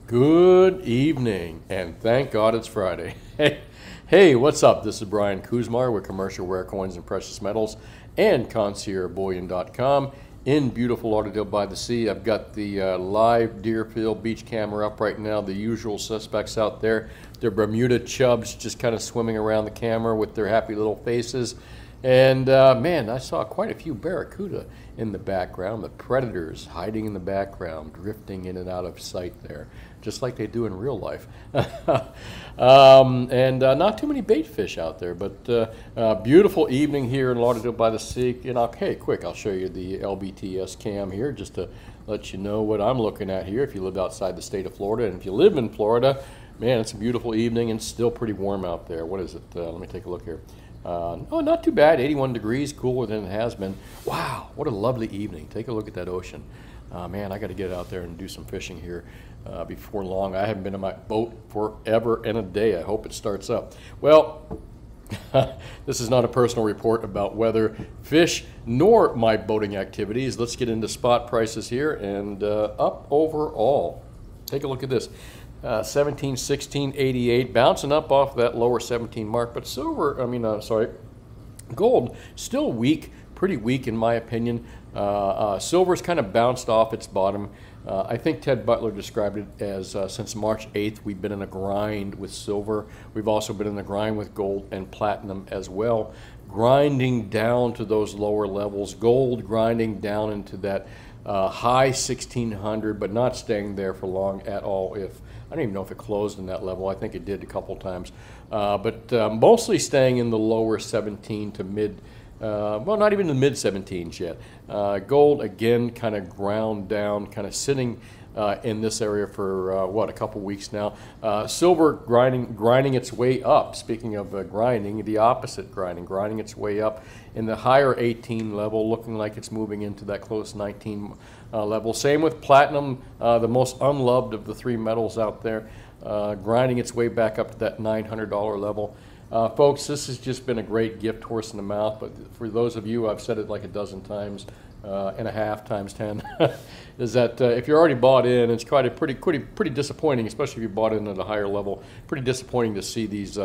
Good evening, and thank God it's Friday. Hey, what's up? This is Brian Kuzmar with Commercial Rare Coins and Precious Metals and Bullion.com in beautiful Lauderdale by the Sea. I've got the live Deerfield beach camera up right now. The usual suspects out there. They're Bermuda chubs just kind of swimming around the camera with their happy little faces. And man, I saw quite a few barracuda in the background, the predators hiding in the background, drifting in and out of sight there, just like they do in real life. And not too many bait fish out there, but beautiful evening here in Lauderdale by the Sea. And hey, quick, I'll show you the LBTS cam here just to let you know what I'm looking at here if you lived outside the state of Florida. And if you live in Florida, man, it's a beautiful evening and still pretty warm out there. What is it? Let me take a look here. Oh, not too bad, 81 degrees, cooler than it has been. Wow, what a lovely evening. Take a look at that ocean. Man, I got to get out there and do some fishing here before long. I haven't been in my boat forever and a day. I hope it starts up. Well, this is not a personal report about weather, fish, nor my boating activities. Let's get into spot prices here and up overall. Take a look at this. 17, 16, 88, bouncing up off that lower 17 mark, but gold still weak, pretty weak in my opinion. Silver's kind of bounced off its bottom. I think Ted Butler described it as since March 8th, we've been in a grind with silver. We've also been in a grind with gold and platinum as well, grinding down to those lower levels. Gold grinding down into that high 1600, but not staying there for long at all. I don't even know if it closed in that level. I think it did a couple times, but mostly staying in the lower 17 to mid, well, not even the mid 17s yet. Gold again kind of ground down, kind of sitting in this area for what, a couple weeks now. Silver grinding its way up. Speaking of grinding, the opposite grinding its way up in the higher 18 level, looking like it's moving into that close 19 level. Same with platinum, the most unloved of the three metals out there, grinding its way back up to that $900 level. Folks, this has just been a great gift horse in the mouth, but for those of you, I've said it like a dozen times, and a half times 10, is that if you're already bought in, it's quite a pretty disappointing, especially if you bought in at a higher level. Pretty disappointing to see these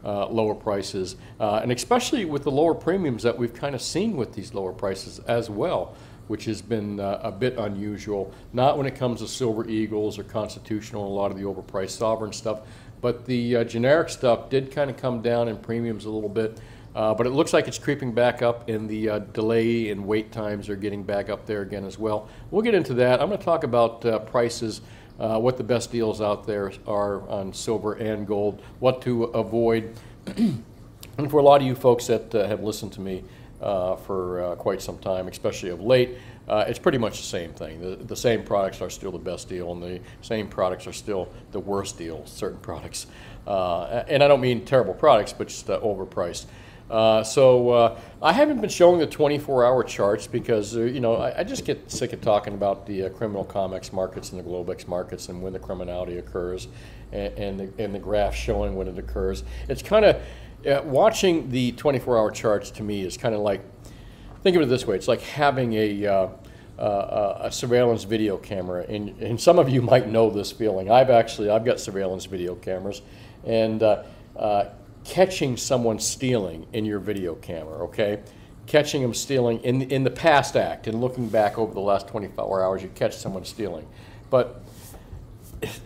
lower prices, and especially with the lower premiums that we've kind of seen with these lower prices as well, which has been a bit unusual. Not when it comes to Silver Eagles or Constitutional, a lot of the overpriced sovereign stuff, but the generic stuff did kind of come down in premiums a little bit. But it looks like it's creeping back up, and the delay and wait times are getting back up there again as well. We'll get into that. I'm going to talk about prices, what the best deals out there are on silver and gold, what to avoid. And for a lot of you folks that have listened to me for quite some time, especially of late, it's pretty much the same thing. The same products are still the best deal, and the same products are still the worst deal, certain products. And I don't mean terrible products, but just overpriced. So I haven't been showing the 24-hour charts because, I just get sick of talking about the criminal COMEX markets and the Globex markets and when the criminality occurs, and the graph showing when it occurs. It's kind of, watching the 24-hour charts to me is kind of like, think of it this way, it's like having a surveillance video camera, and some of you might know this feeling. I've got surveillance video cameras, and catching someone stealing in your video camera, okay? Catching them stealing in the past act, and looking back over the last 24 hours, you catch someone stealing. But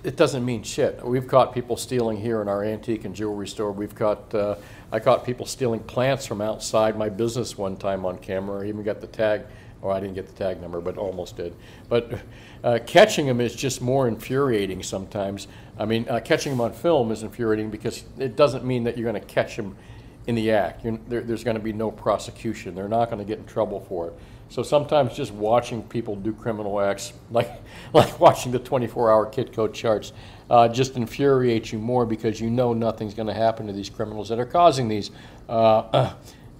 it doesn't mean shit. We've caught people stealing here in our antique and jewelry store. I caught people stealing plants from outside my business one time on camera. I even got the tag. Well, I didn't get the tag number, but almost did. But catching them is just more infuriating sometimes. I mean, catching them on film is infuriating because it doesn't mean that you're going to catch them in the act. There's going to be no prosecution. They're not going to get in trouble for it. So sometimes just watching people do criminal acts, like watching the 24-hour Kitco charts, just infuriates you more because you know nothing's going to happen to these criminals that are causing these, that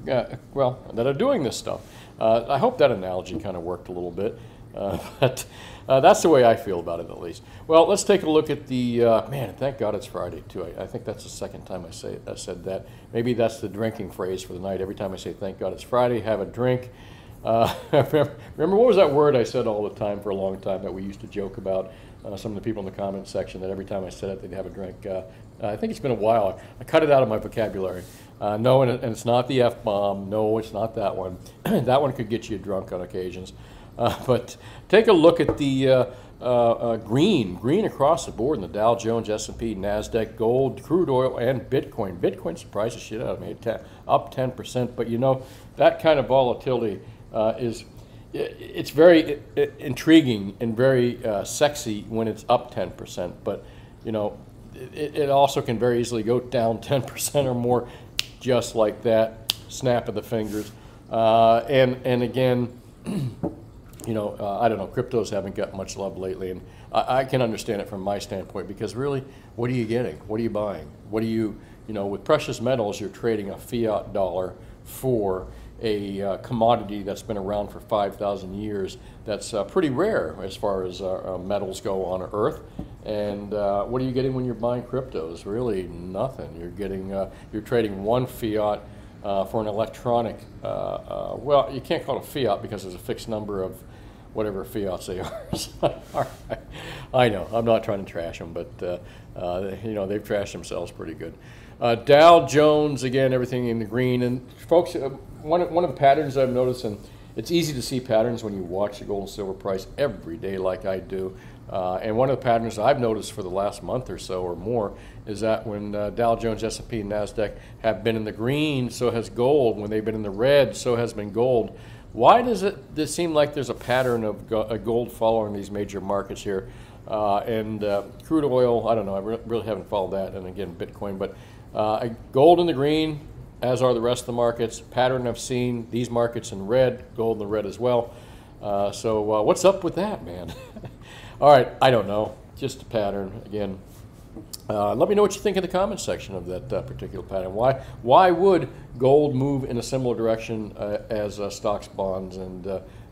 are doing this stuff. I hope that analogy kind of worked a little bit, but that's the way I feel about it, at least. Well, let's take a look at the, man, thank God it's Friday, too. I think that's the second time I said that. Maybe that's the drinking phrase for the night. Every time I say thank God it's Friday, have a drink. Remember, what was that word I said all the time for a long time that we used to joke about? Some of the people in the comments section, that every time I said it, they'd have a drink. I think it's been a while. I cut it out of my vocabulary. No, and it's not the F-bomb. No, it's not that one. That one could get you drunk on occasions. But take a look at the green across the board in the Dow Jones, S&P, NASDAQ, gold, crude oil, and Bitcoin. Bitcoin surprised the shit out of me, up 10%. But you know, that kind of volatility it's very intriguing and very sexy when it's up 10%. But you know, it also can very easily go down 10% or more, just like that, snap of the fingers. And again, you know, I don't know, cryptos haven't got much love lately, and I can understand it from my standpoint, because really, what are you getting? What are you buying? What do you know, with precious metals, you're trading a fiat dollar for a commodity that's been around for 5,000 years. That's pretty rare as far as metals go on Earth. And what are you getting when you're buying cryptos? Really nothing. You're getting, you're trading one fiat for an electronic, well, you can't call it a fiat because there's a fixed number of whatever fiats they are. All right. I know, I'm not trying to trash them, but you know, they've trashed themselves pretty good. Dow Jones, again, everything in the green. And folks, one of the patterns I've noticed, and it's easy to see patterns when you watch the gold and silver price every day like I do. And one of the patterns I've noticed for the last month or so or more is that when Dow Jones, S&P, and NASDAQ have been in the green, so has gold. When they've been in the red, so has been gold. Why does it seem like there's a pattern of gold following these major markets here? And crude oil, I don't know, I really haven't followed that, and again, Bitcoin. But gold in the green, as are the rest of the markets. Pattern I've seen, these markets in red, gold in the red as well. So what's up with that, man? All right, I don't know, just a pattern again. Let me know what you think in the comments section of that particular pattern. Why would gold move in a similar direction as stocks, bonds, and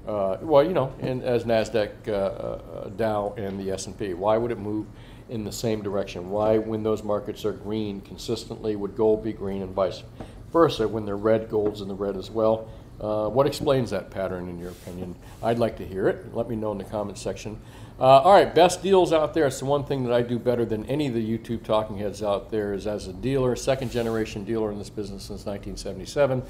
well, you know, as NASDAQ, Dow, and the S&P? Why would it move in the same direction? Why, when those markets are green consistently, would gold be green, and vice versa? When they're red, gold's in the red as well. What explains that pattern in your opinion? I'd like to hear it. Let me know in the comments section. All right, best deals out there. It's the one thing that I do better than any of the YouTube talking heads out there is as a dealer, second generation dealer in this business since 1977.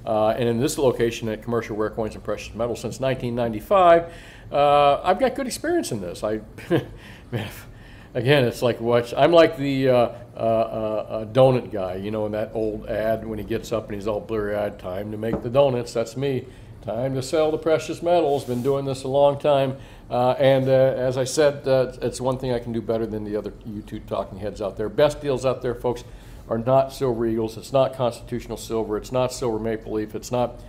And in this location at Commercial Rare Coins and Precious Metals since 1995. I've got good experience in this. Again, it's like I'm like the donut guy, you know, in that old ad when he gets up and he's all blurry-eyed. Time to make the donuts. That's me. Time to sell the precious metals. Been doing this a long time. And as I said, it's one thing I can do better than the other YouTube talking heads out there. Best deals out there, folks, are not Silver Eagles. It's not Constitutional Silver. It's not Silver Maple Leaf. It's not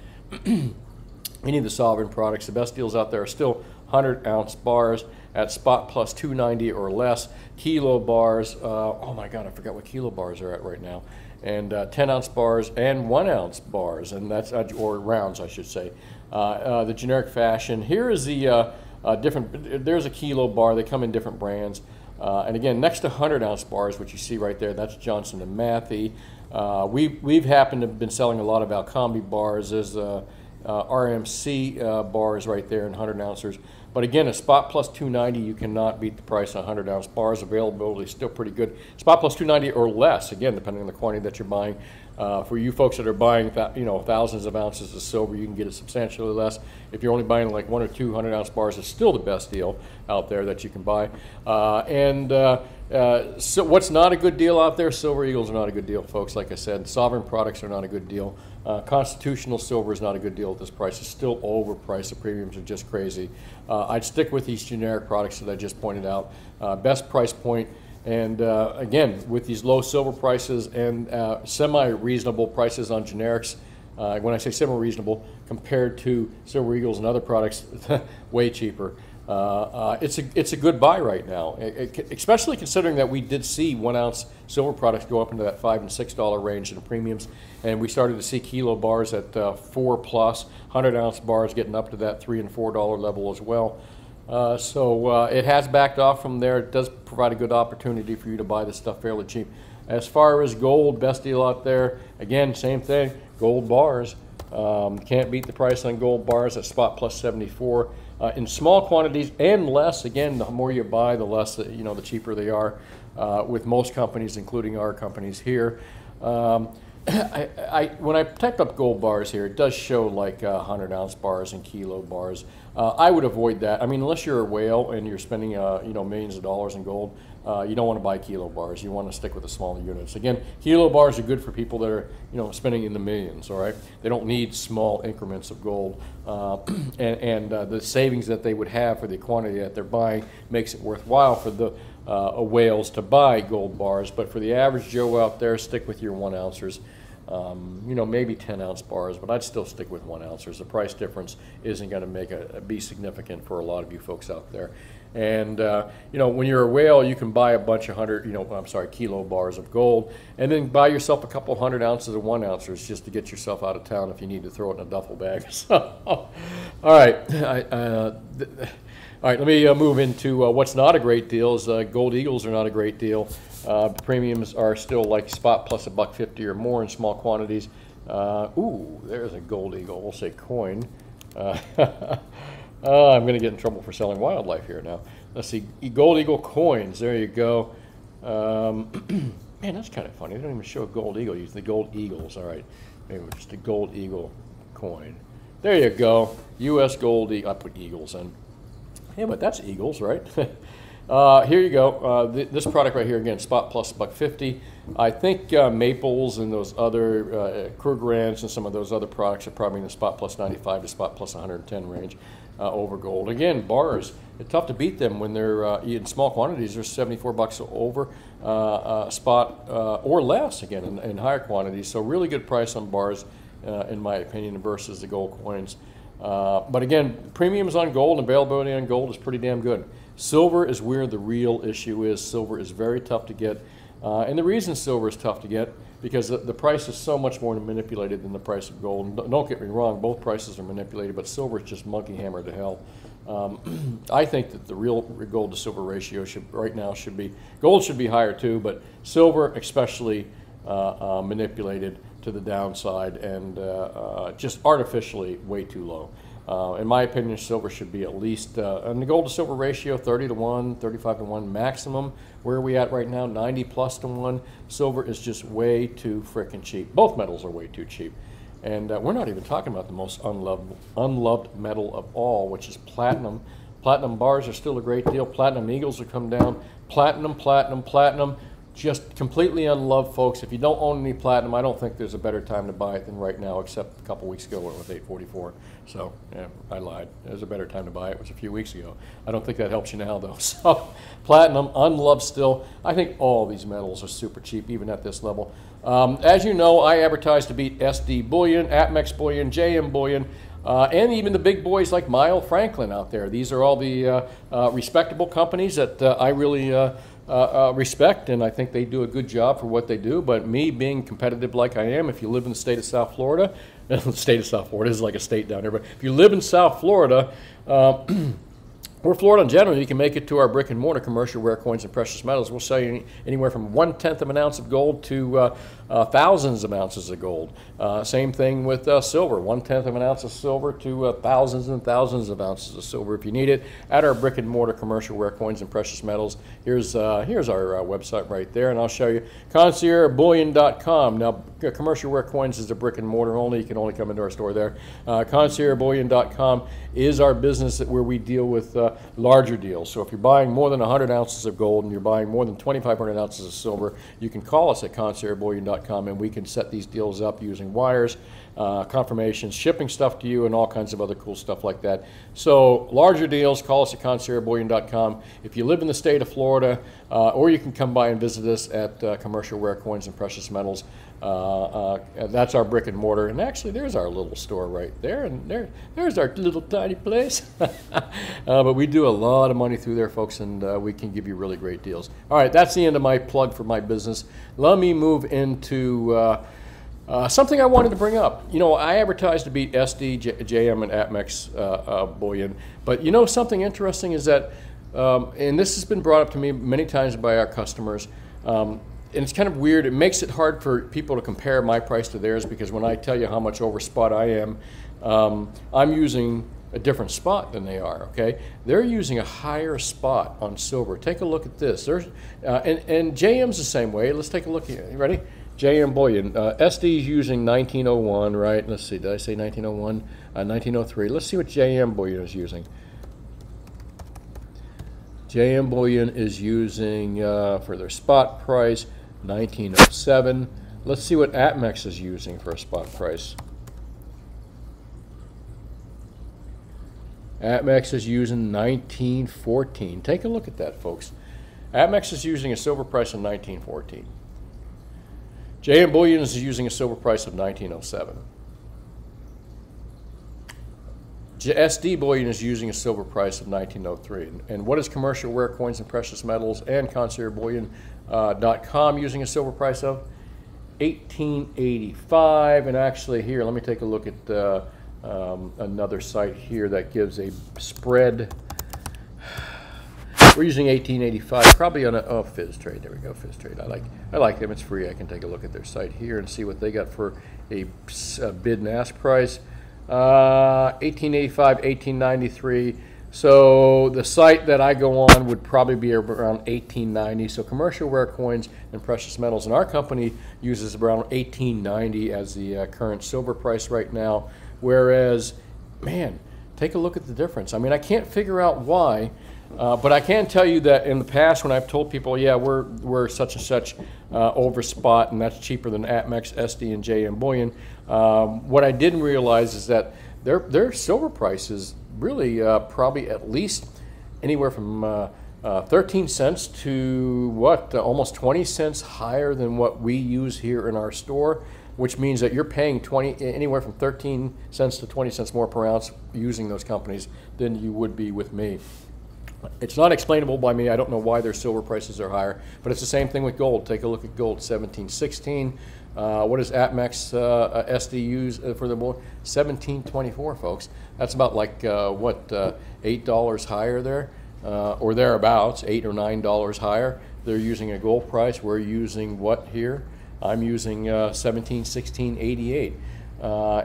any of the sovereign products. The best deals out there are still 100-ounce bars at spot plus 290 or less. Kilo bars, oh my God, I forgot what kilo bars are at right now. And 10-ounce bars and 1-ounce bars, and that's or rounds, I should say. The generic fashion. Here is the different. There's a kilo bar. They come in different brands. And again, next to 100-ounce bars, which you see right there, that's Johnson and Matthey. We've happened to have been selling a lot of Alcombe bars. There's RMC bars right there in 100-ouncers. But again, a spot plus 290, you cannot beat the price on 100-ounce bars. Availability is still pretty good. Spot plus 290 or less, again, depending on the quantity that you're buying. For you folks that are buying, you know, thousands of ounces of silver, you can get it substantially less. If you're only buying like 1 or 2 100-ounce bars, it's still the best deal out there that you can buy. So what's not a good deal out there? Silver Eagles are not a good deal, folks. Like I said, sovereign products are not a good deal. Constitutional silver is not a good deal at this price. It's still overpriced. The premiums are just crazy. I'd stick with these generic products that I just pointed out. Best price point. And again, with these low silver prices and semi-reasonable prices on generics, when I say semi-reasonable, compared to Silver Eagles and other products, way cheaper. It's a good buy right now, especially considering that we did see 1-ounce silver products go up into that $5 and $6 range in the premiums, and we started to see kilo bars at 4+, 100-ounce bars getting up to that $3 and $4 level as well. So it has backed off from there. It does provide a good opportunity for you to buy this stuff fairly cheap. As far as gold, best deal out there, again, same thing, gold bars. Can't beat the price on gold bars at spot plus 74. In small quantities and less, again, the more you buy, the less, the cheaper they are with most companies, including our companies here. When I typed up gold bars here, it does show like 100-ounce bars and kilo bars. I would avoid that. I mean, unless you're a whale and you're spending millions of dollars in gold, you don't want to buy kilo bars. You want to stick with the smaller units. Again, kilo bars are good for people that are spending in the millions. All right, they don't need small increments of gold, and the savings that they would have for the quantity that they're buying makes it worthwhile for the whales to buy gold bars. But for the average Joe out there, stick with your 1-ouncers. Maybe 10-ounce bars, but I'd still stick with 1-ouncers. The price difference isn't going to be significant for a lot of you folks out there. And when you're a whale, you can buy a bunch of kilo bars of gold, and then buy yourself a couple 100 ounces of 1-ouncers just to get yourself out of town if you need to throw it in a duffel bag. So, all right. All right, let me move into what's not a great deal. Is gold eagles are not a great deal. The premiums are still like spot plus $1.50 or more in small quantities. Ooh, there's a gold eagle. We'll say coin. I'm going to get in trouble for selling wildlife here now. Let's see, gold eagle coins. There you go. Man, that's kind of funny. They don't even show a gold eagle. Use the gold eagles. All right, maybe just a gold eagle coin. There you go. U.S. gold eagle. I put eagles in. Yeah, but that's eagles, right? Here you go. This product right here, again, spot plus $1.50. I think Maples and those other Krugerrands and some of those other products are probably in the spot plus 95 to spot plus 110 range over gold. Again, bars, it's tough to beat them when they're in small quantities. They're $74 over spot or less, again, in higher quantities. So really good price on bars, in my opinion, versus the gold coins. But again, premiums on gold and availability on gold is pretty damn good. Silver is where the real issue is. Silver is very tough to get. And the reason silver is tough to get, because the price is so much more manipulated than the price of gold. And don't get me wrong, both prices are manipulated, but silver is just monkey hammer to hell. I think that the real gold to silver ratio right now should be, gold should be higher too, but silver especially manipulated to the downside and just artificially way too low. In my opinion, silver should be at least, and the gold to silver ratio, 30 to 1, 35 to 1 maximum. Where are we at right now? 90 plus to 1. Silver is just way too frickin' cheap. Both metals are way too cheap. And we're not even talking about the most unloved metal of all, which is platinum. Platinum bars are still a great deal. Platinum eagles have come down. Platinum, platinum, platinum. Just completely unloved, folks. If you don't own any platinum, I don't think there's a better time to buy it than right now, except a couple weeks ago when it was $8.44. So, yeah, I lied. There's a better time to buy it. It was a few weeks ago. I don't think that helps you now, though. So, platinum, unloved still. I think all these metals are super cheap, even at this level. As you know, I advertise to beat SD Bullion, APMEX Bullion, JM Bullion, and even the big boys like Mile Franklin out there. These are all the respectable companies that I really respect, and I think they do a good job for what they do. But me being competitive like I am, if you live in the state of South Florida, the state of South Florida is like a state down there, but if you live in South Florida, or Florida in general, you can make it to our brick and mortar commercial rare coins and precious metals. We'll sell you anywhere from 1/10 of an ounce of gold to thousands of ounces of gold. Same thing with silver, 1/10 of an ounce of silver to thousands and thousands of ounces of silver if you need it at our brick and mortar commercial rare coins and precious metals. Here's our website right there, and I'll show you conciergebullion.com. Now, commercial rare coins is a brick and mortar only. You can only come into our store there. Conciergebullion.com is our business where we deal with larger deals. So if you're buying more than 100 ounces of gold and you're buying more than 2,500 ounces of silver, you can call us at conciergebullion.com and we can set these deals up using wires, confirmations, shipping stuff to you, and all kinds of other cool stuff like that. So larger deals, call us at conciergebullion.com. If you live in the state of Florida, or you can come by and visit us at Commercial Rare Coins and Precious Metals. That's our brick and mortar, and actually there's our little store right there, and there's our little tiny place. But we do a lot of money through there, folks, and we can give you really great deals. All right, that's the end of my plug for my business. Let me move into something I wanted to bring up. You know, I advertised to beat SD, JM, and APMEX Bullion, but you know something interesting is that, and this has been brought up to me many times by our customers, it's kind of weird. It makes it hard for people to compare my price to theirs, because when I tell you how much over spot I am, I'm using a different spot than they are, okay? They're using a higher spot on silver. Take a look at this. There's, and JM's the same way. Let's take a look here. You ready? JM Bullion. SD is using 1901, right? Let's see, did I say 1901? 1903. Let's see what JM Bullion is using. JM Bullion is using, for their spot price, 1907. Let's see what APMEX is using for a spot price. APMEX is using 1914. Take a look at that, folks. APMEX is using a silver price of 1914. JM Bullion is using a silver price of 1907. SD Bullion is using a silver price of 1903. And what is Commercial Rare Coins and Precious Metals and ConciergeBullion.com using a silver price of? 1885. And actually here, let me take a look at another site here that gives a spread. We're using 1885, probably on a Fizz Trade. There we go, Fizz Trade. I like them. It's free. I can take a look at their site here and see what they got for a bid and ask price. 1885, 1893. So the site that I go on would probably be around 1890. So Commercial Rare Coins and Precious Metals, and our company uses around 1890 as the current silver price right now. Whereas, man, take a look at the difference. I mean, I can't figure out why, but I can tell you that in the past when I've told people, yeah, we're such and such over spot, and that's cheaper than APMEX, SD, and JM Bullion, what I didn't realize is that their silver price is really probably at least anywhere from 13 cents to what, almost 20 cents higher than what we use here in our store, which means that you're paying anywhere from 13 cents to 20 cents more per ounce using those companies than you would be with me. It's not explainable by me. I don't know why their silver prices are higher, but it's the same thing with gold. Take a look at gold, 1716. What does APMEX SD use for the board? 1724, folks. That's about like what, $8 higher there, or thereabouts, $8 or $9 higher. They're using a gold price. We're using what here? I'm using 1716.88,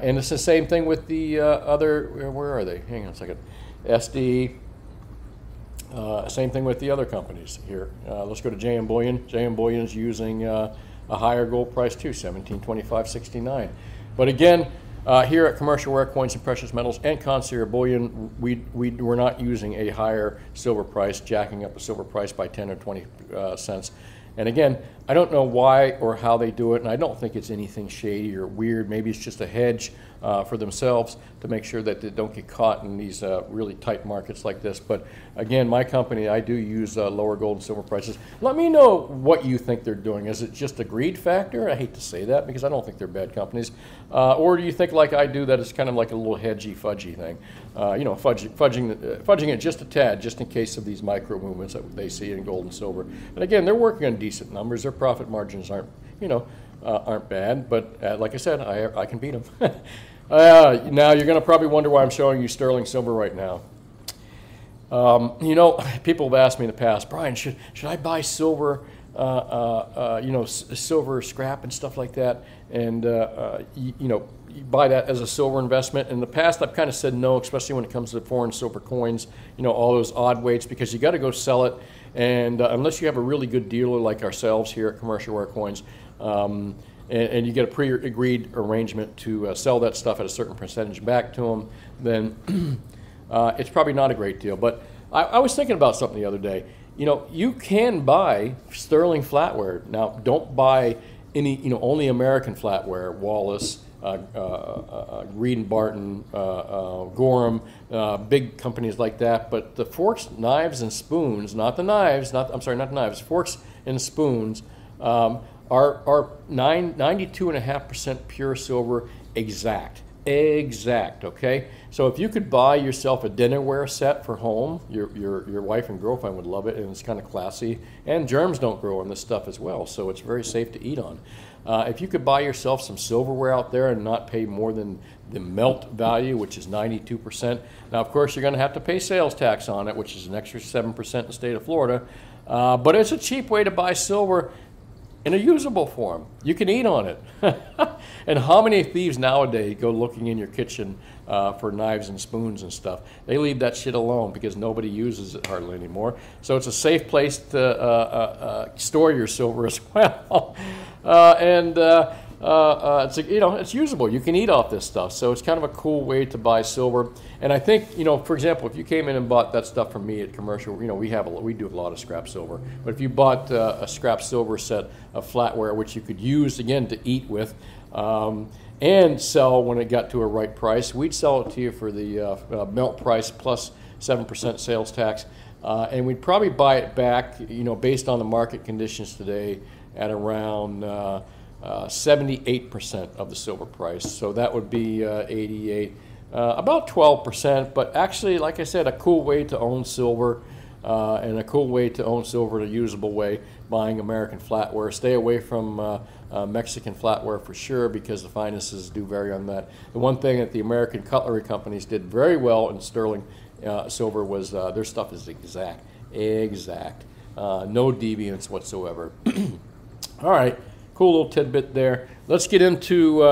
and it's the same thing with the other. Where are they? Hang on a second. SD. Same thing with the other companies here. Let's go to JM Bullion. JM Bullion is using a higher gold price too, 1725.69. But again, here at Commercial Rare Coins and Precious Metals and Concierge Bullion, we're not using a higher silver price, jacking up the silver price by 10 or 20 cents. And again, I don't know why or how they do it, and I don't think it's anything shady or weird. Maybe it's just a hedge for themselves to make sure that they don't get caught in these really tight markets like this. But again, my company, I do use lower gold and silver prices. Let me know what you think they're doing. Is it just a greed factor? I hate to say that because I don't think they're bad companies. Or do you think like I do that it's kind of like a little hedgy, fudgy thing? You know, fudging it just a tad, just in case of these micro movements that they see in gold and silver. And again, they're working on decent numbers. Their profit margins aren't, you know, aren't bad. But like I said, I can beat them. Now you're going to probably wonder why I'm showing you sterling silver right now. You know, people have asked me in the past, Brian, should I buy silver? You know, silver scrap and stuff like that, and you know, you buy that as a silver investment. In the past, I've kind of said no, especially when it comes to foreign silver coins. You know, all those odd weights, because you got to go sell it, and unless you have a really good dealer like ourselves here at Commercial Rare Coins, and you get a pre-agreed arrangement to sell that stuff at a certain percentage back to them, then it's probably not a great deal. But I was thinking about something the other day. You know, you can buy sterling flatware. Now, don't buy any, you know, only American flatware, Wallace, Reed and Barton, Gorham, big companies like that. But the forks, knives, and spoons, not the knives, not the knives, forks and spoons are 92.5% pure silver exact. Exact, okay? So if you could buy yourself a dinnerware set for home, your wife and girlfriend would love it, and it's kind of classy. And germs don't grow on this stuff as well, so it's very safe to eat on. If you could buy yourself some silverware out there and not pay more than the melt value, which is 92%. Now, of course, you're going to have to pay sales tax on it, which is an extra 7% in the state of Florida. But it's a cheap way to buy silver. in a usable form. You can eat on it. And how many thieves nowadays go looking in your kitchen for knives and spoons and stuff? They leave that shit alone because nobody uses it hardly anymore. So it's a safe place to store your silver as well. It's, you know, it's usable. You can eat off this stuff, so it's kind of a cool way to buy silver. And I think, you know, for example, if you came in and bought that stuff from me at Commercial, you know, we do a lot of scrap silver. But if you bought a scrap silver set of flatware, which you could use again to eat with, and sell when it got to a right price, we'd sell it to you for the melt price plus 7% sales tax, and we'd probably buy it back, you know, based on the market conditions today, at around 78% of the silver price. So that would be 88, about 12%. But actually, like I said, a cool way to own silver, and a cool way to own silver in a usable way, buying American flatware. Stay away from Mexican flatware for sure, because the finances do vary on that. The one thing that the American cutlery companies did very well in sterling silver was their stuff is exact, no deviance whatsoever. All right, cool little tidbit there. Let's get into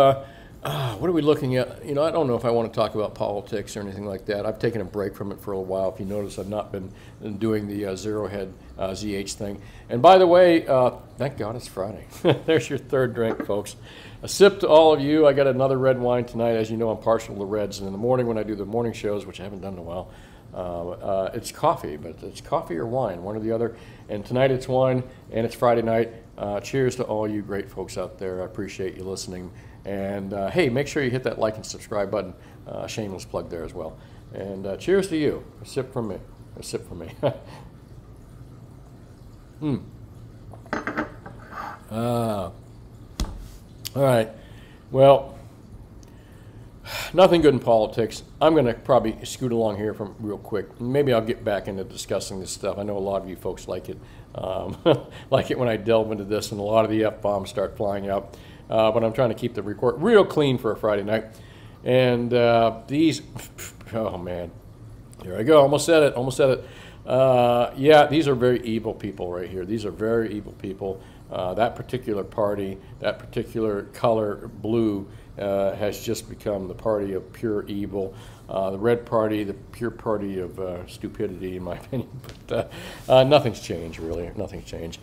what are we looking at? You know, I don't know if I want to talk about politics or anything like that. I've taken a break from it for a while. If you notice, I've not been doing the zero head ZH thing. And by the way, thank God it's Friday. There's your third drink, folks. A sip to all of you. I got another red wine tonight. As you know, I'm partial to reds. And in the morning when I do the morning shows, which I haven't done in a while, it's coffee, but it's coffee or wine, one or the other. And tonight it's wine, and it's Friday night. Cheers to all you great folks out there. I appreciate you listening. And hey, make sure you hit that like and subscribe button. Shameless plug there as well. And cheers to you. A sip from me. A sip from me. All right. Well, nothing good in politics. I'm going to probably scoot along here from real quick. Maybe I'll get back into discussing this stuff. I know a lot of you folks like it. Like it when I delve into this and a lot of the F-bombs start flying out. But I'm trying to keep the report real clean for a Friday night. And these, oh man, here I go. Almost said it. Yeah, these are very evil people right here. These are very evil people. That particular party, that particular color, blue, has just become the party of pure evil. The red party, the pure party of stupidity, in my opinion. But nothing's changed, really. Nothing's changed.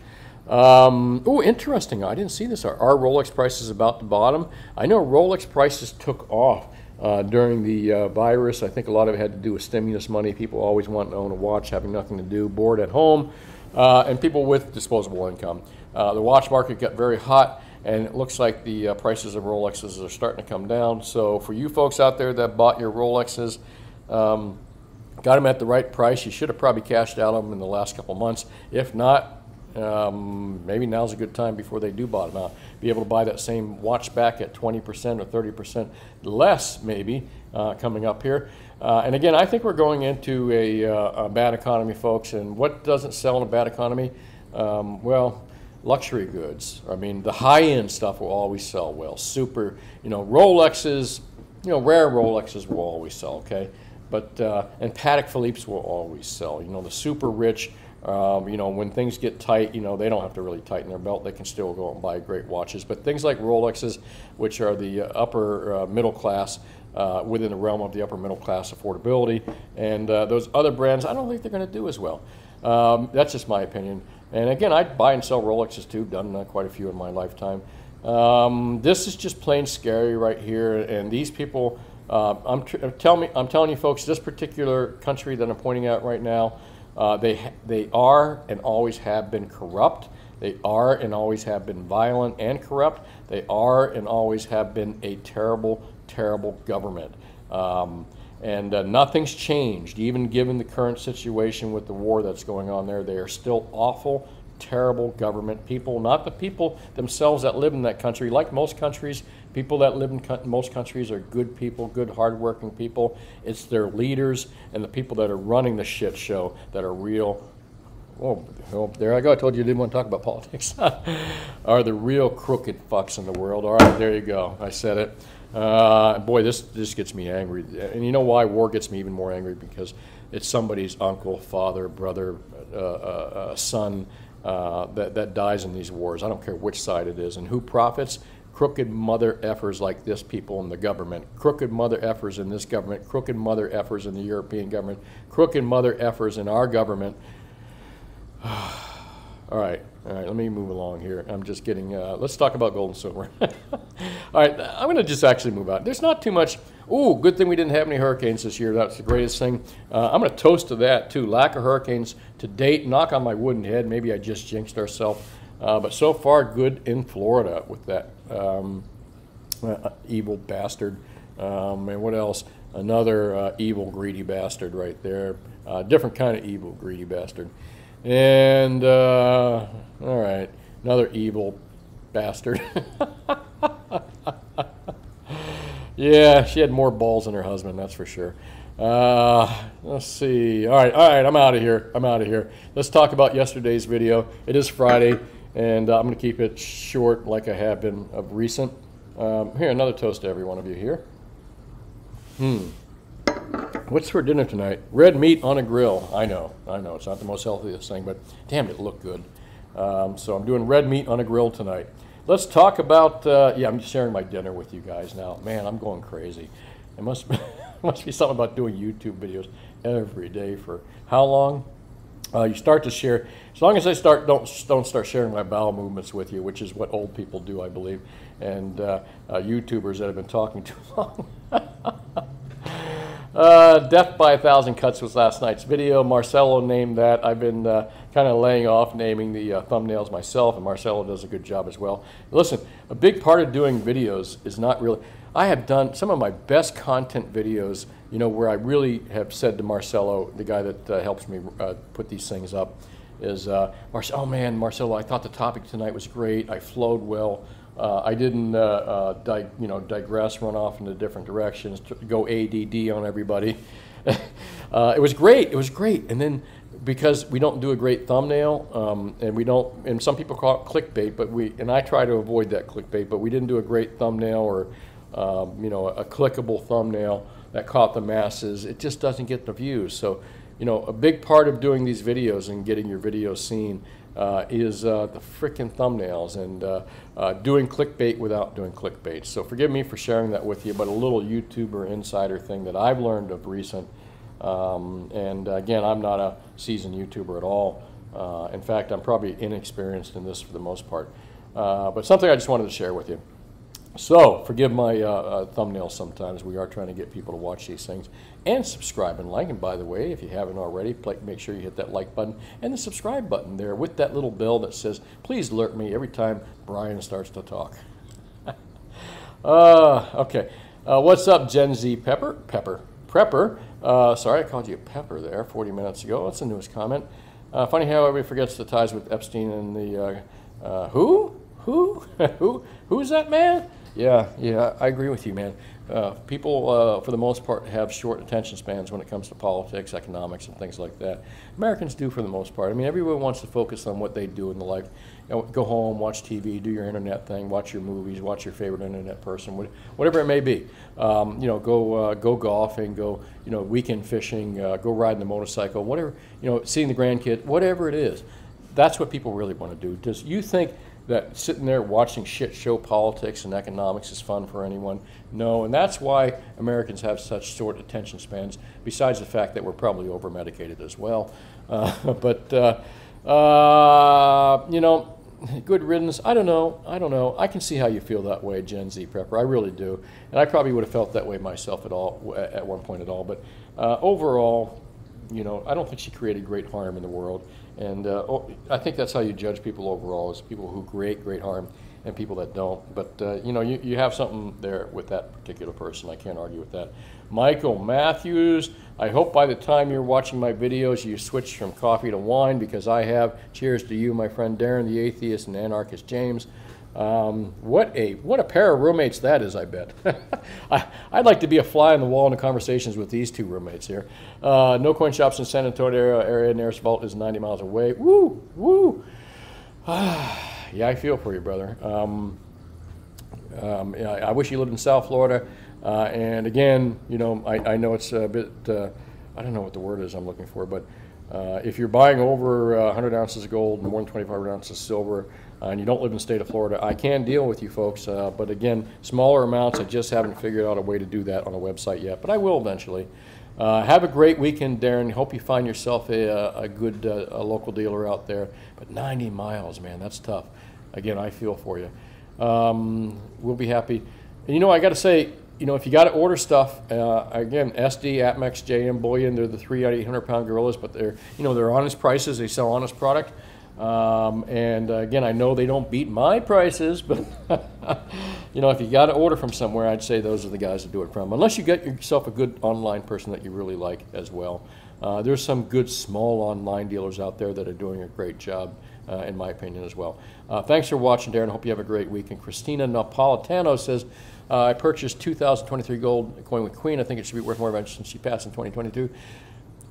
Oh, interesting. I didn't see this. Are Rolex prices about to bottom? I know Rolex prices took off during the virus. I think a lot of it had to do with stimulus money. People always want to own a watch, having nothing to do, bored at home, and people with disposable income. The watch market got very hot, and it looks like the prices of Rolexes are starting to come down. So for you folks out there that bought your Rolexes, got them at the right price, you should have probably cashed out of them in the last couple months. If not, maybe now's a good time before they do bottom out. Be able to buy that same watch back at 20% or 30% less, maybe, coming up here. And again, I think we're going into a bad economy, folks. And what doesn't sell in a bad economy? Well, luxury goods. I mean, the high-end stuff will always sell well. Super, you know, Rolexes, you know, rare Rolexes will always sell, okay? But, and Patek Philippe's will always sell. You know, the super rich, you know, when things get tight, you know, they don't have to really tighten their belt. They can still go out and buy great watches. But things like Rolexes, which are the upper middle class, within the realm of the upper middle class affordability, and those other brands, I don't think they're going to do as well. That's just my opinion. And again, I buy and sell Rolexes too, done quite a few in my lifetime. This is just plain scary right here. And these people, I'm telling you folks, this particular country that I'm pointing out right now, they are and always have been corrupt. They are and always have been violent and corrupt. They are and always have been a terrible, terrible government. And nothing's changed, even given the current situation with the war that's going on there. They are still awful, terrible government people, not the people themselves that live in that country. Like most countries, people that live in most countries are good people, good, hardworking people. It's their leaders and the people that are running the shit show that are real. Oh, there I go. I told you I didn't want to talk about politics. Are the real crooked fucks in the world. All right, there you go. I said it. Boy, this gets me angry. And you know why war gets me even more angry? Because it's somebody's uncle, father, brother, son, that dies in these wars. I don't care which side it is. And who profits? Crooked mother effers like this people in the government, crooked mother effers in this government, crooked mother effers in the European government, crooked mother effers in our government. All right, let me move along here. I'm just getting, let's talk about gold and silver. All right, I'm going to just actually move on. There's not too much. Ooh, good thing we didn't have any hurricanes this year. That's the greatest thing. I'm going to toast to that, too. Lack of hurricanes to date. Knock on my wooden head. Maybe I just jinxed ourselves. But so far, good in Florida with that evil bastard. And what else? Another evil, greedy bastard right there. Different kind of evil, greedy bastard. And, all right, another evil bastard. Yeah, she had more balls than her husband, that's for sure. Let's see. All right, I'm out of here. Let's talk about yesterday's video. It is Friday, and I'm going to keep it short like I have been of recent. Here, another toast to every one of you here. What's for dinner tonight? Red meat on a grill. I know. It's not the most healthiest thing, but damn, it looked good. So I'm doing red meat on a grill tonight. Let's talk about, yeah, I'm sharing my dinner with you guys now. Man, I'm going crazy. It must be something about doing YouTube videos every day for how long? You start to share, as long as I don't start sharing my bowel movements with you, which is what old people do, I believe, and YouTubers that have been talking too long. Death by 1,000 Cuts was last night's video. Marcelo named that. I've been kind of laying off naming the thumbnails myself, and Marcelo does a good job as well. Listen, a big part of doing videos is not really, I have done some of my best content videos, you know, where I really have said to Marcelo, the guy that helps me put these things up, is, oh man, Marcelo, I thought the topic tonight was great. I flowed well. I didn't, digress, run off into different directions, go ADD on everybody. It was great. And then because we don't do a great thumbnail, and some people call it clickbait, and I try to avoid that clickbait, but we didn't do a great thumbnail or, a clickable thumbnail that caught the masses. It just doesn't get the views. So, a big part of doing these videos and getting your videos seen is the frickin' thumbnails and doing clickbait without doing clickbait. So forgive me for sharing that with you, but a little YouTuber insider thing that I've learned of recent. And again, I'm not a seasoned YouTuber at all. In fact, I'm probably inexperienced in this for the most part. But something I just wanted to share with you. So forgive my thumbnails sometimes. We are trying to get people to watch these things. And subscribe and like. And by the way, if you haven't already, make sure you hit that like button and the subscribe button there with that little bell that says, please alert me every time Brian starts to talk. Okay. What's up, Gen Z Prepper? Sorry, I called you Pepper there 40 minutes ago. That's the newest comment. Funny how everybody forgets the ties with Epstein and the, who's that man? Yeah, I agree with you, man. People, for the most part, have short attention spans when it comes to politics, economics, and things like that. Americans do for the most part. I mean, everyone wants to focus on what they do in the life. Go home, watch TV, do your internet thing, watch your movies, watch your favorite internet person, whatever it may be. Go golfing, go weekend fishing, go riding the motorcycle, whatever. Seeing the grandkids, whatever it is. That's what people really want to do. Does you think that sitting there watching shit show politics and economics is fun for anyone? No, and that's why Americans have such short attention spans, besides the fact that we're probably over-medicated as well. Good riddance. I don't know. I can see how you feel that way, Gen Z Prepper. I really do. And I probably would have felt that way myself at one point at all. But overall, I don't think she created great harm in the world. And I think that's how you judge people overall, is people who create great harm and people that don't. But, you have something there with that particular person. I can't argue with that. Michael Matthews, I hope by the time you're watching my videos, you switch from coffee to wine, because I have. Cheers to you, my friend Darren, the atheist, and anarchist James. What a pair of roommates that is, I bet. I'd like to be a fly on the wall in the conversations with these two roommates here. No coin shops in San Antonio area. Nearest vault is 90 miles away. Woo! Yeah, I feel for you, brother. I wish you lived in South Florida. And again, I know it's a bit, I don't know what the word is I'm looking for, but If you're buying over 100 ounces of gold and more than 25 ounces of silver, and you don't live in the state of Florida, I can deal with you folks. But again, smaller amounts, I just haven't figured out a way to do that on a website yet, but I will eventually. Have a great weekend, Darren. Hope you find yourself a good a local dealer out there. But 90 miles, man, that's tough. Again, I feel for you. We'll be happy. And you know, I got to say, you know, if you got to order stuff, again, SD, Atmex, JM, Bullion, they're the 3 out of 800-pound gorillas, but they're, you know, they're honest prices. They sell honest product. And again, I know they don't beat my prices, but you know, if you got to order from somewhere, I'd say those are the guys to do it from. Unless you get yourself a good online person that you really like as well. There's some good small online dealers out there that are doing a great job, in my opinion, as well. Thanks for watching, Darren. Hope you have a great week. And Christina Napolitano says, I purchased 2023 gold coin with Queen. I think it should be worth more since she passed in 2022.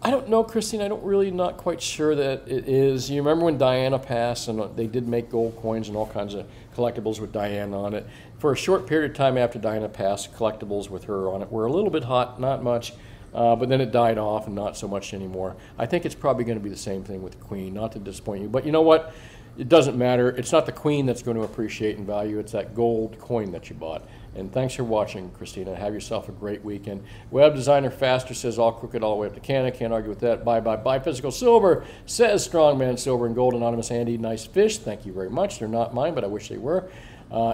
I don't know, Christine. I don't really, not quite sure that it is. You remember when Diana passed, and they did make gold coins and all kinds of collectibles with Diana on it. For a short period of time after Diana passed, collectibles with her on it were a little bit hot, not much, but then it died off and not so much anymore. I think it's probably going to be the same thing with the Queen, not to disappoint you. But you know what? It doesn't matter. It's not the Queen that's going to appreciate in value. It's that gold coin that you bought. And thanks for watching, Christina. Have yourself a great weekend. Web Designer Faster says all crooked all the way up to Canada. Can't argue with that. Bye, bye, bye. Physical Silver says Strongman Silver and Gold. Anonymous Andy, nice fish. Thank you very much. They're not mine, but I wish they were.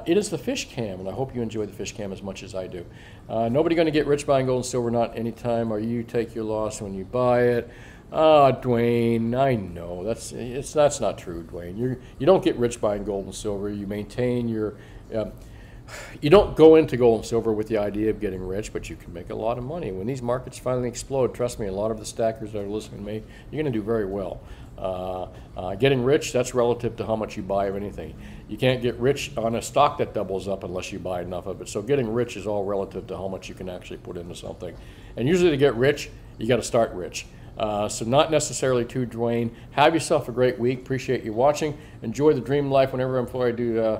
It is the fish cam, and I hope you enjoy the fish cam as much as I do. Nobody going to get rich buying gold and silver, not anytime, or you take your loss when you buy it. Dwayne, I know that's not true, Dwayne. You don't get rich buying gold and silver. You maintain your. You don't go into gold and silver with the idea of getting rich, but you can make a lot of money. When these markets finally explode, trust me, a lot of the stackers that are listening to me, you're going to do very well. Getting rich, that's relative to how much you buy of anything. You can't get rich on a stock that doubles up unless you buy enough of it. So getting rich is all relative to how much you can actually put into something. And usually to get rich, you got to start rich. So not necessarily too, Dwayne. Have yourself a great week. Appreciate you watching. Enjoy the dream life. Whenever I'm Florida, I do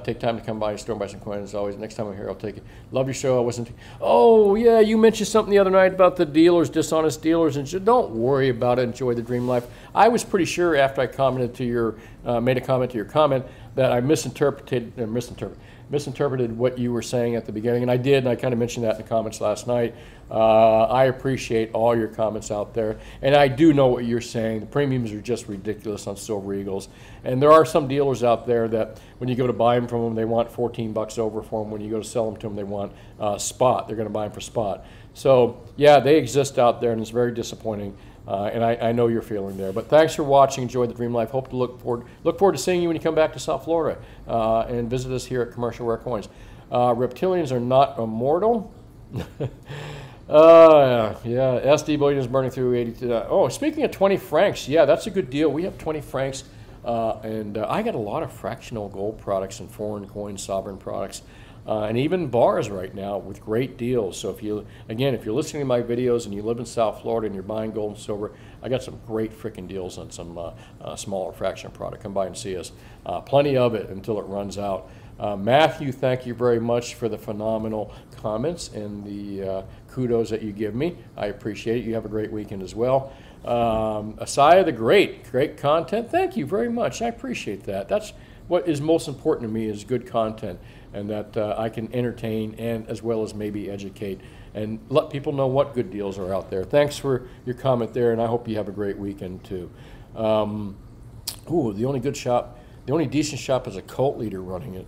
take time to come by the store and buy some coins. As always, next time I'm here, I'll take it. Love your show. I wasn't. Oh yeah, you mentioned something the other night about the dealers, dishonest dealers, and don't worry about it. Enjoy the dream life. I was pretty sure after I commented to your, made a comment to your comment that I misinterpreted what you were saying at the beginning, and I did, and I kind of mentioned that in the comments last night. I appreciate all your comments out there, and I do know what you're saying. The premiums are just ridiculous on Silver Eagles, and there are some dealers out there that when you go to buy them from them, they want 14 bucks over for them. When you go to sell them to them, they want spot. They're going to buy them for spot. So yeah, they exist out there, and it's very disappointing. And I know you're feeling there. But thanks for watching. Enjoy the dream life. Hope to look forward to seeing you when you come back to South Florida and visit us here at Commercial Rare Coins. Reptilians are not immortal. Yeah, SD Bullion is burning through 82. Oh, speaking of 20 francs, yeah, that's a good deal. We have 20 francs, and I got a lot of fractional gold products and foreign coins, sovereign products. And even bars right now with great deals. So if you're listening to my videos and you live in South Florida and you're buying gold and silver, I got some great freaking deals on some smaller fraction product. Come by and see us. Plenty of it until it runs out. Matthew, thank you very much for the phenomenal comments and the kudos that you give me. I appreciate it. You have a great weekend as well. Asaya the great content. Thank you very much. I appreciate that. That's what is most important to me, is good content, and that I can entertain and as well as maybe educate and let people know what good deals are out there. Thanks for your comment there, and I hope you have a great weekend too. The only decent shop is a cult leader running it.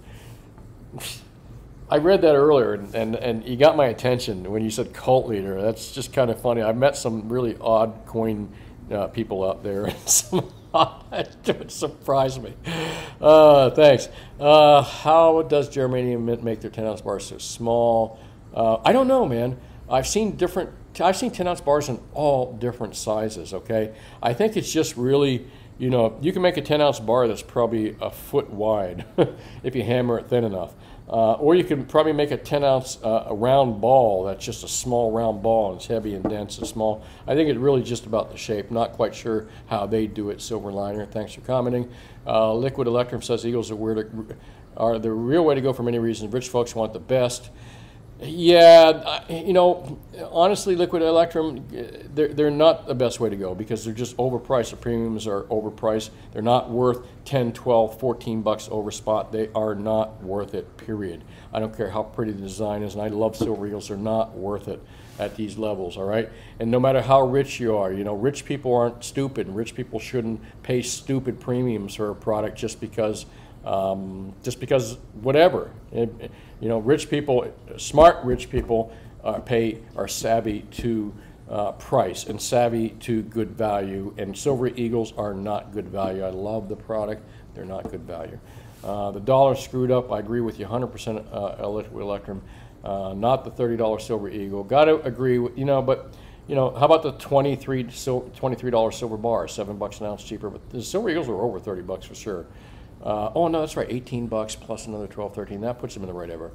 I read that earlier, and you got my attention when you said cult leader. That's just kind of funny. I've met some really odd coin people out there, and some it would surprise me. Thanks. How does Germanium Mint make their 10-ounce bars so small? I don't know, man. I've seen 10-ounce bars in all different sizes, okay? I think it's just really, you can make a 10-ounce bar that's probably a foot wide if you hammer it thin enough. Or you can probably make a 10-ounce round ball that's just a small round ball, and it's heavy and dense and small. I think it's really just about the shape. Not quite sure how they do it, Silver Liner. Thanks for commenting. Liquid Electrum says Eagles are the real way to go for many reasons. Rich folks want the best. Yeah, you know, honestly, Liquid Electrum, they're not the best way to go because they're just overpriced. The premiums are overpriced. They're not worth 10, 12, 14 bucks over spot. They are not worth it, period. I don't care how pretty the design is, and I love Silver Eagles. They're not worth it at these levels, all right? And no matter how rich you are, you know, rich people aren't stupid. Rich people shouldn't pay stupid premiums for a product just because whatever. You know, rich people, smart rich people are savvy to price and savvy to good value, and Silver Eagles are not good value. I love the product. They're not good value. The dollar's screwed up. I agree with you 100%, Liquid Electrum. Not the $30 Silver Eagle. Got to agree with, you know, but, you know, how about the $23 silver bar, $7 an ounce cheaper? But the Silver Eagles are over 30 bucks for sure. Oh no, that's right, 18 bucks plus another 12, 13. That puts them in the right area.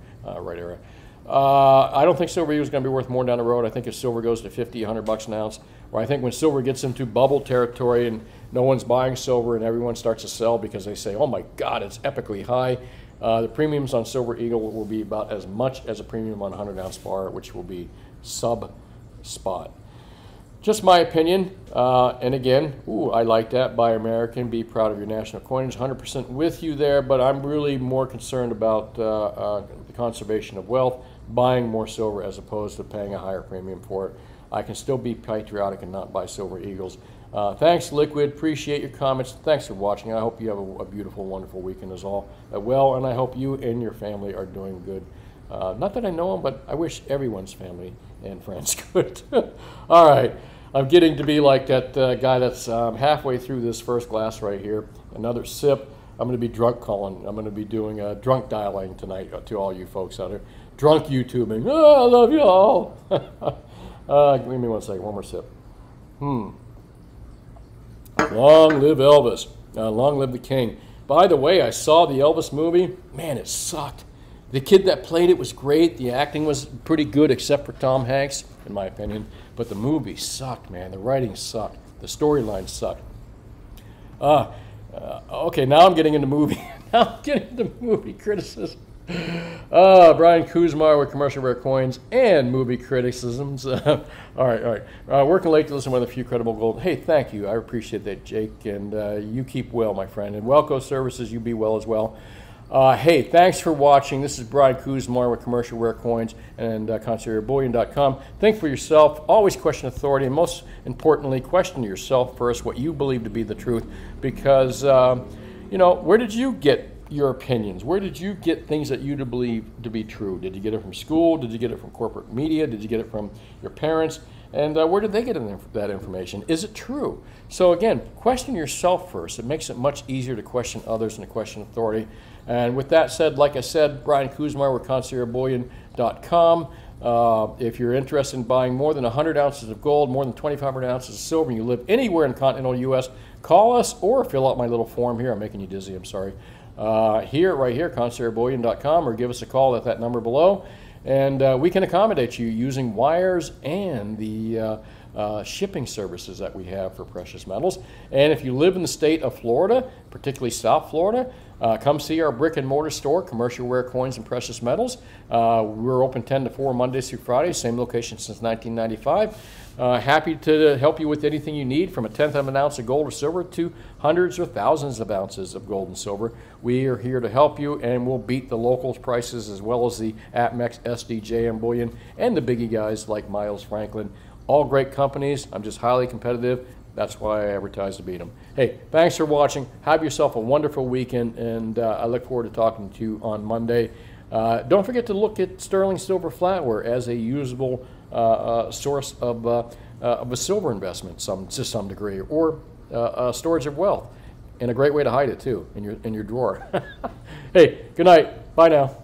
I don't think Silver Eagles is going to be worth more down the road. I think if silver goes to 50, 100 bucks an ounce, or I think when silver gets into bubble territory and no one's buying silver and everyone starts to sell because they say, oh my God, it's epically high, the premiums on Silver Eagle will be about as much as a premium on 100-ounce bar, which will be sub-spot. Just my opinion, and again, I like that. Buy American, be proud of your national coinage. 100% with you there, but I'm really more concerned about the conservation of wealth, buying more silver as opposed to paying a higher premium for it. I can still be patriotic and not buy Silver Eagles. Thanks, Liquid. Appreciate your comments. Thanks for watching. I hope you have a beautiful, wonderful weekend as well, and I hope you and your family are doing good. Not that I know them, but I wish everyone's family and friends could. All right. I'm getting to be like that guy that's halfway through this first glass right here. Another sip. I'm going to be drunk calling. I'm going to be doing drunk dialing tonight to all you folks out there. Drunk YouTubing. Oh, I love you all. Give me 1 second. One more sip. Long live Elvis. Long live the king. By the way, I saw the Elvis movie. Man, it sucked. The kid that played it was great. The acting was pretty good, except for Tom Hanks, in my opinion. But the movie sucked, man. The writing sucked. The storyline sucked. Okay, now I'm getting into movie. Now I'm getting into movie criticism. Brian Kuzmar with Commercial Rare Coins and movie criticisms. All right. Working late to listen with a few credible gold. Hey, thank you. I appreciate that, Jake. And you keep well, my friend. And Welco Services, you be well as well. Hey, thanks for watching. This is Brian Kuzmar with Commercial Rare Coins and ConciergeBullion.com. Think for yourself. Always question authority, and most importantly, question yourself first what you believe to be the truth. Because, you know, where did you get your opinions? Where did you get things that you believe to be true? Did you get it from school? Did you get it from corporate media? Did you get it from your parents? And where did they get that information? Is it true? So again, question yourself first. It makes it much easier to question others and to question authority. And with that said, like I said, Brian Kuzmar with ConciergeBullion.com. If you're interested in buying more than 100 ounces of gold, more than 2,500 ounces of silver, and you live anywhere in continental U.S., call us or fill out my little form here. I'm making you dizzy, I'm sorry. Right here, ConciergeBullion.com, or give us a call at that number below. And we can accommodate you using wires and the shipping services that we have for precious metals. And if you live in the state of Florida, particularly South Florida, come see our brick and mortar store, Commercial Rare Coins and Precious Metals. We're open 10 to 4 Mondays through Fridays, same location since 1995. Happy to help you with anything you need, from 1/10 of an ounce of gold or silver to hundreds or thousands of ounces of gold and silver. We are here to help you, and we'll beat the locals prices as well as the APMEX, SDJ, and Bullion, and the biggie guys like Miles Franklin. All great companies. I'm just highly competitive. That's why I advertise to beat them. Hey, thanks for watching. Have yourself a wonderful weekend, and I look forward to talking to you on Monday. Don't forget to look at sterling silver flatware as a usable source of a silver investment to some degree, or storage of wealth, and a great way to hide it too in your drawer. Hey, good night. Bye now.